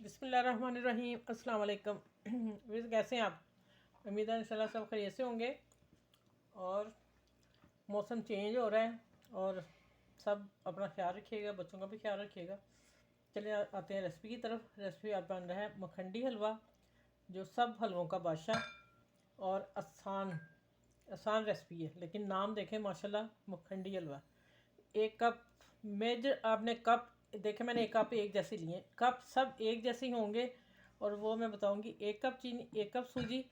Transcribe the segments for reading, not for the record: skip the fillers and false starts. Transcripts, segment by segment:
बिस्मिल्लाहिर्रहमानिर्रहीम। अस्सलाम वालेकुम। वैसे कैसे हैं आप? उम्मीद है इंशाल्लाह सब खैरियत से होंगे। और मौसम चेंज हो रहा है और सब अपना ख्याल रखिएगा, बच्चों का भी ख्याल रखिएगा। चलिए आते हैं रेसिपी की तरफ। रेसिपी आज बन रहा है मखंडी हलवा, जो सब हलवों का बादशाह और आसान रेसिपी है। लेकिन नाम देखें माशाल्लाह, मखंडी हलवा। एक कप मेजर आपने कप देखे, मैंने एक कप एक जैसे लिए। कप सब एक जैसे ही होंगे और वो मैं बताऊंगी। एक कप चीनी, एक कप सूजी,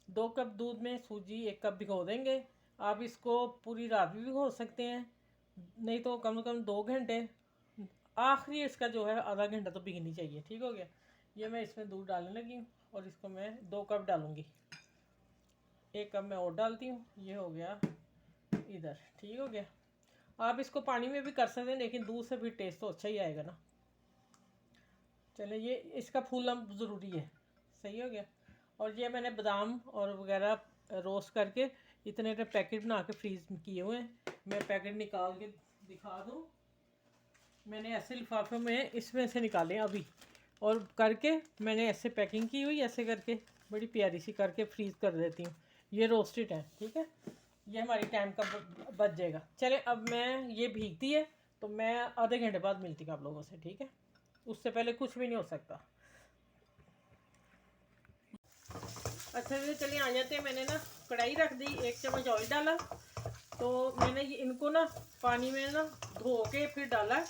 2 कप दूध में सूजी 1 कप भिगो देंगे। आप इसको पूरी रात भी भिगो सकते हैं, नहीं तो कम से कम 2 घंटे। आखिरी इसका जो है आधा घंटा तो भिगनी चाहिए। ठीक हो गया। ये मैं इसमें दूध डालने लगी हूँ और इसको मैं 2 कप डालूँगी। 1 कप मैं और डालती हूँ। ये हो गया इधर। ठीक हो गया। आप इसको पानी में भी कर सकते हैं, लेकिन दूध से भी टेस्ट तो अच्छा ही आएगा ना। चलिए, ये इसका फूलना ज़रूरी है। सही हो गया। और ये मैंने बादाम और वगैरह रोस्ट करके इतने पैकेट बना के फ्रीज किए हुए हैं। मैं पैकेट निकाल के दिखा दूँ। मैंने ऐसे लिफाफे में इसमें से निकाले अभी, और करके मैंने ऐसे पैकिंग की हुई, ऐसे करके बड़ी प्यारी सी करके फ्रीज़ कर देती हूँ। ये रोस्टेड है। ठीक है। ये हमारी टाइम का बच जाएगा। चले, अब मैं ये भीगती है तो मैं आधे घंटे बाद मिलती हूँ आप लोगों से। ठीक है। उससे पहले कुछ भी नहीं हो सकता। अच्छा ये चलिए आ जाते हैं। मैंने ना कढ़ाई रख दी, 1 चम्मच ऑयल डाला। तो मैंने इनको ना पानी में ना धो के फिर डाला।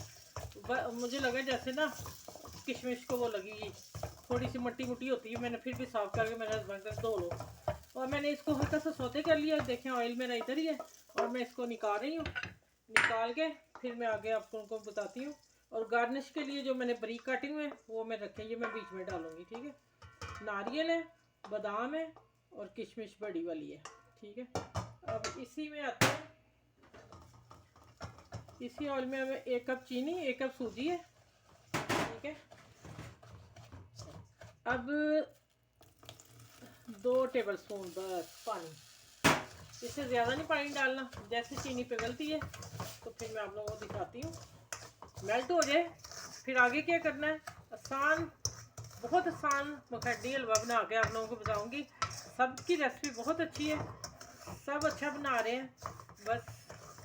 मुझे लगा जैसे ना किशमिश को वो लगी, थोड़ी सी मट्टी मुट्टी होती है। मैंने फिर भी साफ करके मेरे हस्बैंड का धो लो, और मैंने इसको हल्का सा सौते कर लिया। देखें ऑयल मेरा इधर ही है और मैं इसको निकाल रही हूँ। निकाल के फिर मैं आगे आपको उनको बताती हूँ। और गार्निश के लिए जो मैंने बारीक काटी हुए हैं वो मैं रखें, ये मैं बीच में डालूंगी। ठीक है। नारियल है, बादाम है और किशमिश बड़ी वाली है। ठीक है। अब इसी में आते हैं, इसी ऑयल में हमें 1 कप चीनी, 1 कप सूजी है। ठीक है। अब 2 टेबल स्पून बस पानी, इससे ज़्यादा नहीं पानी डालना। जैसे चीनी पिघलती है तो फिर मैं आप लोगों को दिखाती हूँ, मेल्ट हो जाए। फिर आगे क्या करना है, आसान, बहुत आसान मखंडी हलवा बना के आप लोगों को बताऊँगी। सबकी रेसिपी बहुत अच्छी है, सब अच्छा बना रहे हैं। बस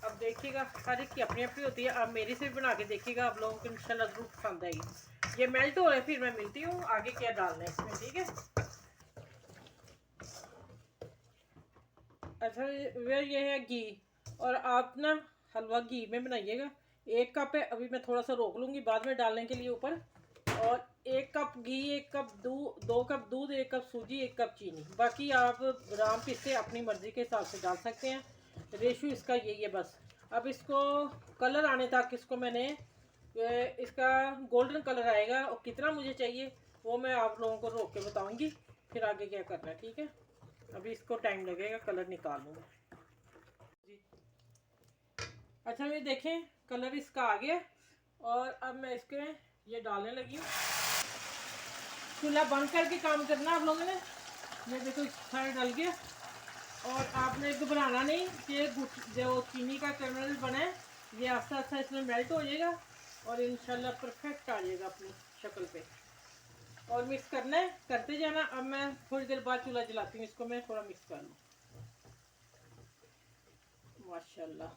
अब देखिएगा, हर एक की अपनी अपनी होती है। अब मेरी से भी बना के देखिएगा, आप लोगों को इंशाल्लाह ज़रूर पसंद आएगी। ये मेल्ट हो रहा है, फिर मैं मिलती हूँ आगे क्या डालना है इसमें। ठीक है। अच्छा वे ये है घी, और आप ना हलवा घी में बनाइएगा। 1 कप है, अभी मैं थोड़ा सा रोक लूँगी बाद में डालने के लिए ऊपर। और 1 कप घी, 1 कप दूध, 2 कप दूध, 1 कप सूजी, 1 कप चीनी। बाकी आप बादाम पिस्ते अपनी मर्ज़ी के हिसाब से डाल सकते हैं। रेशो इसका यही है बस। अब इसको कलर आने तक इसको मैंने, इसका गोल्डन कलर आएगा, और कितना मुझे चाहिए वो मैं आप लोगों को रोक के बताऊँगी, फिर आगे क्या करना है। ठीक है। अभी इसको टाइम लगेगा, कलर निकाल लूँगा जी। अच्छा ये देखें, कलर इसका आ गया। और अब मैं इसके ये डालने लगी हूँ। चूल्हा बंद करके काम करना आप लोगों ने। ये देखो सारा डल गया। और आपने घबराना नहीं कि जो चीनी का कैरमल बना है ये आस्ता आस्ता इसमें मेल्ट हो जाएगा और इंशाल्लाह परफेक्ट आ जाएगा अपनी शक्ल पे। और मिक्स करना है, करते जाना। अब मैं थोड़ी देर बाद चूल्हा जलाती हूँ, इसको मैं थोड़ा मिक्स कर लूँ। माशाल्लाह।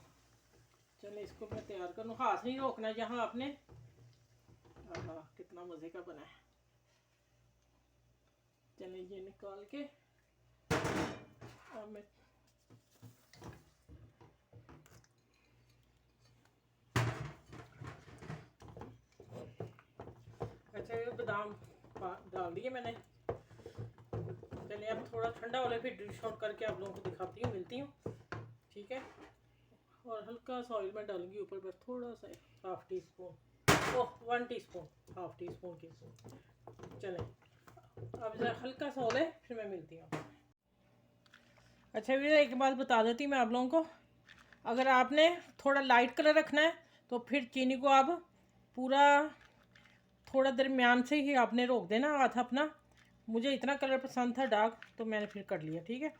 चलिए इसको मैं तैयार कर लूँ, हाथ नहीं रोकना यहाँ आपने। कितना मज़े का बना है। चलिए ये निकाल के अब मैं अच्छा ये बादाम डाल दिए मैंने। चलिए अब थोड़ा ठंडा हो रहा है, फिर डिश आउट करके आप लोगों को दिखाती हूँ, मिलती हूँ। ठीक है। और हल्का सा ऑयल में डालूंगी ऊपर पर, थोड़ा सा, 1/2 टी स्पून, ओह 1 टीस्पून, 1/2 टीस्पून की। चलें अब जरा हल्का सा हो रहा है, फिर मैं मिलती हूँ। अच्छा भैया एक बात बता देती हूँ मैं आप लोगों को, अगर आपने थोड़ा लाइट कलर रखना है तो फिर चीनी को आप पूरा थोड़ा दरमियान से ही आपने रोक देना हाथ अपना। मुझे इतना कलर पसंद था डार्क, तो मैंने फिर कर लिया। ठीक है।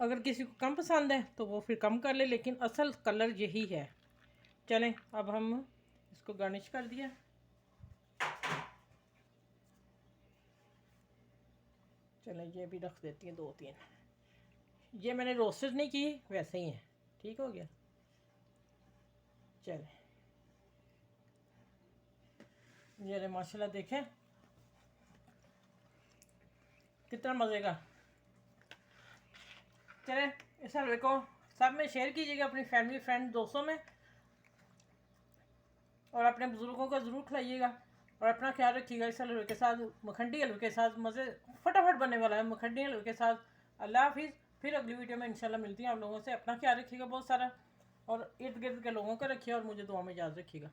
अगर किसी को कम पसंद है तो वो फिर कम कर ले, लेकिन असल कलर यही है। चलें अब हम इसको गार्निश कर दिया। चलें ये भी रख देती हैं 2-3। ये मैंने रोस्टेड नहीं की, वैसे ही है। ठीक हो गया। चलें ये माशाल्लाह देखें कितना मज़े का। चलें इस हलवे को सब में शेयर कीजिएगा अपनी फैमिली फ्रेंड दोस्तों में, और अपने बुज़ुर्गों को ज़रूर खिलाइएगा और अपना ख्याल रखिएगा। इस हलवे के साथ, मखंडी हलवे के साथ मज़े फटाफट बनने वाला है मखंडी हलवे के साथ। अल्लाह हाफिज़। फिर अगली वीडियो में इंशाल्लाह मिलती हैं आप लोगों से। अपना ख्याल रखिएगा बहुत सारा, और इर्द गिर्द के लोगों का रखिए, और मुझे दुआ में याद रखिएगा।